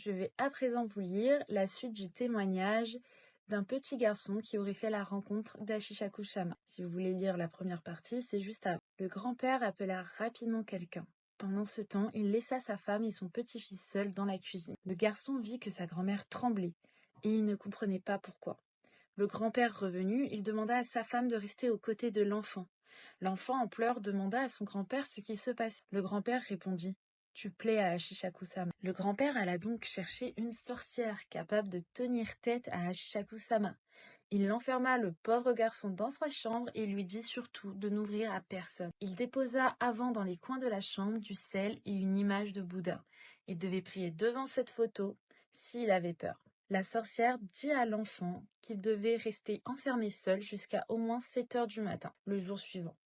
Je vais à présent vous lire la suite du témoignage d'un petit garçon qui aurait fait la rencontre d'Ashishaku-sama. Si vous voulez lire la première partie, c'est juste avant. Le grand-père appela rapidement quelqu'un. Pendant ce temps, il laissa sa femme et son petit-fils seuls dans la cuisine. Le garçon vit que sa grand-mère tremblait, et il ne comprenait pas pourquoi. Le grand-père revenu, il demanda à sa femme de rester aux côtés de l'enfant. L'enfant, en pleurs, demanda à son grand-père ce qui se passait. Le grand-père répondit: « Tu plais à Ashishaku-sama. » Le grand-père alla donc chercher une sorcière capable de tenir tête à Ashishaku-sama. Il enferma le pauvre garçon dans sa chambre et lui dit surtout de n'ouvrir à personne. Il déposa avant dans les coins de la chambre du sel et une image de Bouddha. Il devait prier devant cette photo s'il avait peur. La sorcière dit à l'enfant qu'il devait rester enfermé seul jusqu'à au moins 7 heures du matin, le jour suivant.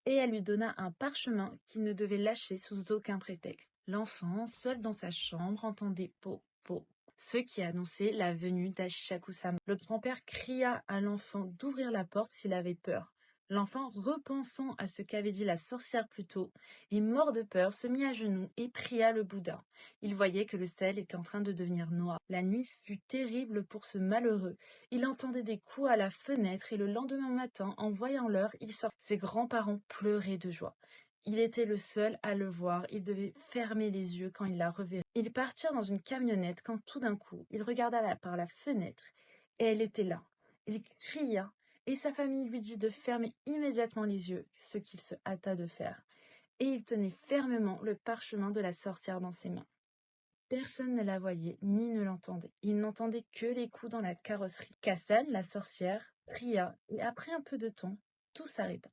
Et elle lui donna un parchemin qu'il ne devait lâcher sous aucun prétexte. L'enfant, seul dans sa chambre, entendait po, po, ce qui annonçait la venue d'Ashishaku-sama. Le grand-père cria à l'enfant d'ouvrir la porte s'il avait peur. L'enfant, repensant à ce qu'avait dit la sorcière plus tôt, et mort de peur, se mit à genoux et pria le Bouddha. Il voyait que le ciel était en train de devenir noir. La nuit fut terrible pour ce malheureux. Il entendait des coups à la fenêtre et le lendemain matin, en voyant l'heure, il sortit. Ses grands-parents pleuraient de joie. Il était le seul à le voir. Il devait fermer les yeux quand il la reverrait. Ils partirent dans une camionnette quand tout d'un coup, il regarda par la fenêtre et elle était là. Il cria et sa famille lui dit de fermer immédiatement les yeux, ce qu'il se hâta de faire. Et il tenait fermement le parchemin de la sorcière dans ses mains. Personne ne la voyait ni ne l'entendait. Il n'entendait que les coups dans la carrosserie. Kassan, la sorcière, pria et après un peu de temps, tout s'arrêta.